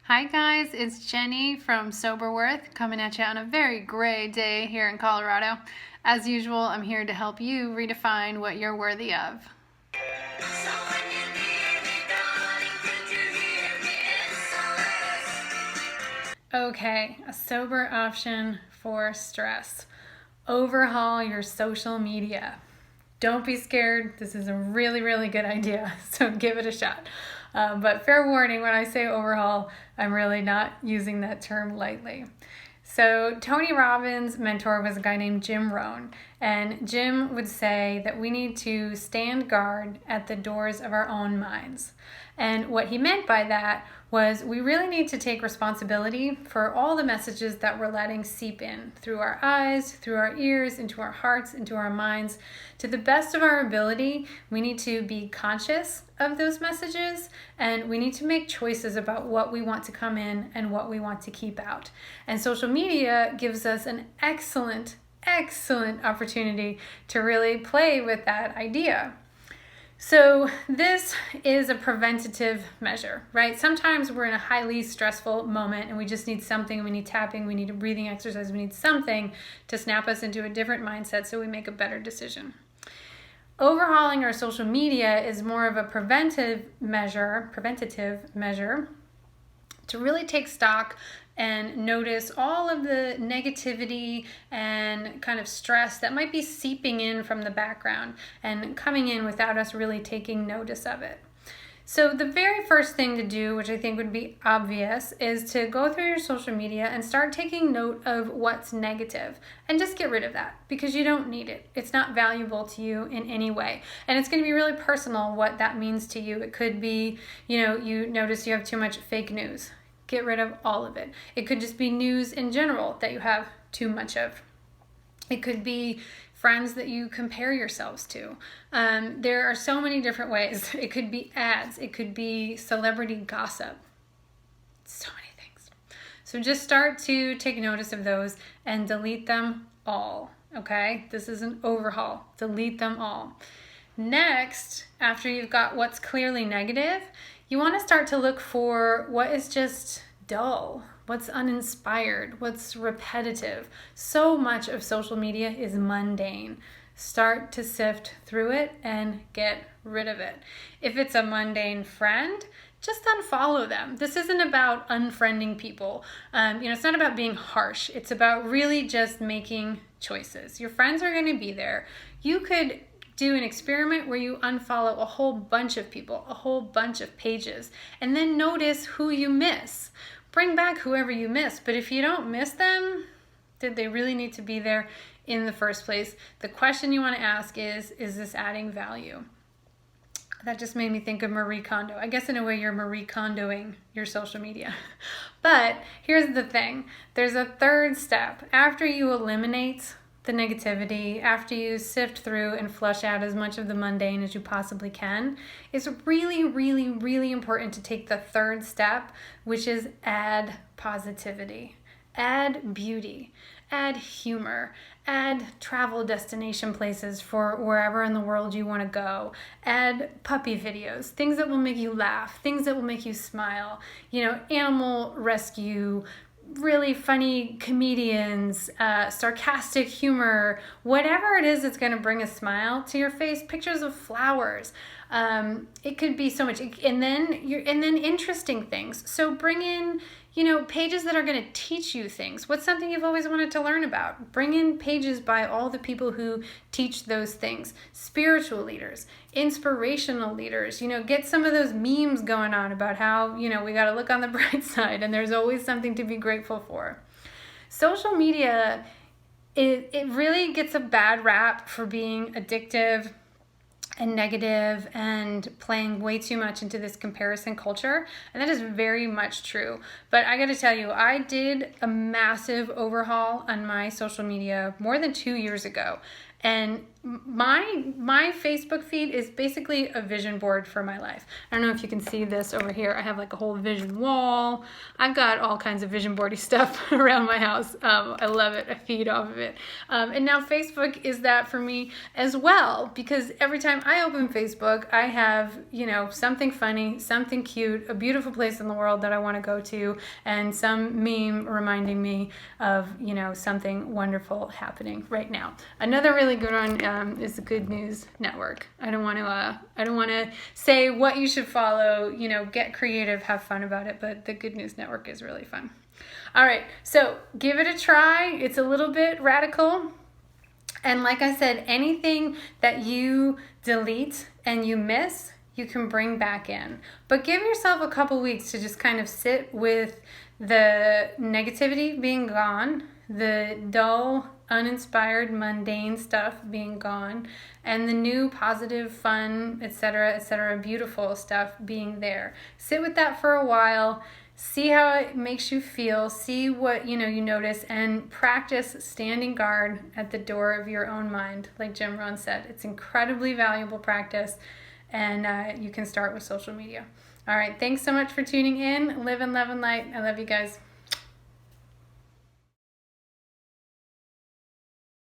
Hi guys, it's Jenny from Soberworth coming at you on a very gray day here in Colorado. As usual, I'm here to help you redefine what you're worthy of. Okay, a sober option for stress. Overhaul your social media. Don't be scared. This is a really, really good idea, so give it a shot. But fair warning, when I say overhaul, I'm really not using that term lightly. So Tony Robbins' mentor was a guy named Jim Rohn, and Jim would say that we need to stand guard at the doors of our own minds. And what he meant by that was we really need to take responsibility for all the messages that we're letting seep in through our eyes, through our ears, into our hearts, into our minds. To the best of our ability, we need to be conscious of those messages, and we need to make choices about what we want to come in and what we want to keep out. And social media gives us an excellent opportunity to really play with that idea. So this is a preventative measure, right? Sometimes we're in a highly stressful moment and we just need something. We need tapping, we need a breathing exercise, we need something to snap us into a different mindset so we make a better decision. Overhauling our social media is more of a preventative measure to really take stock and notice all of the negativity and kind of stress that might be seeping in from the background and coming in without us really taking notice of it. So the very first thing to do, which I think would be obvious, is to go through your social media and start taking note of what's negative and just get rid of that because you don't need it. It's not valuable to you in any way. And it's going to be really personal what that means to you. It could be, you notice you have too much fake news. Get rid of all of it. It could just be news in general that you have too much of. It could be friends that you compare yourselves to. There are so many different ways. It could be ads. It could be celebrity gossip. So many things. So just start to take notice of those and delete them all. Okay? This is an overhaul. Delete them all. Next, after you've got what's clearly negative, you want to start to look for what is just dull, what's uninspired, what's repetitive. So much of social media is mundane. Start to sift through it and get rid of it. If it's a mundane friend, just unfollow them. This isn't about unfriending people. It's not about being harsh. It's about really just making choices. Your friends are going to be there. You could do an experiment where you unfollow a whole bunch of people, a whole bunch of pages, and then notice who you miss. Bring back whoever you miss, but if you don't miss them, did they really need to be there in the first place? The question you want to ask is this adding value? That just made me think of Marie Kondo. I guess in a way you're Marie Kondoing your social media. But here's the thing. There's a third step. After you eliminate the negativity, after you sift through and flush out as much of the mundane as you possibly can, it's really, really, really important to take the third step, which is add positivity, add beauty, add humor, add travel destination places for wherever in the world you want to go, add puppy videos, things that will make you laugh, things that will make you smile, animal rescue, really funny comedians, sarcastic humor, whatever it is that's going to bring a smile to your face. Pictures of flowers. It could be so much, and then interesting things. So bring in, pages that are going to teach you things. What's something you've always wanted to learn about? Bring in pages by all the people who teach those things. Spiritual leaders, inspirational leaders. Get some of those memes going on about how, we got to look on the bright side and there's always something to be grateful for. Social media, it really gets a bad rap for being addictive and negative and playing way too much into this comparison culture. And that is very much true. But I got to tell you, I did a massive overhaul on my social media more than 2 years ago. And my Facebook feed is basically a vision board for my life. I don't know if you can see this over here. I have like a whole vision wall. I've got all kinds of vision boardy stuff around my house. I love it. I feed off of it. And now Facebook is that for me as well, because every time I open Facebook, I have, something funny, something cute, a beautiful place in the world that I want to go to, and some meme reminding me of, something wonderful happening right now. Another really good one is the Good News Network. I don't want to say what you should follow. Get creative, have fun about it. But the Good News Network is really fun. All right, so give it a try. It's a little bit radical. And like I said, anything that you delete and you miss, you can bring back in. But give yourself a couple weeks to just kind of sit with the negativity being gone, the dull, uninspired, mundane stuff being gone, and the new, positive, fun, etc., beautiful stuff being there. Sit with that for a while. See how it makes you feel. See what you notice, and practice standing guard at the door of your own mind. Like Jim Rohn said, it's incredibly valuable practice, and you can start with social media. All right, thanks so much for tuning in. Live and love and light. I love you guys.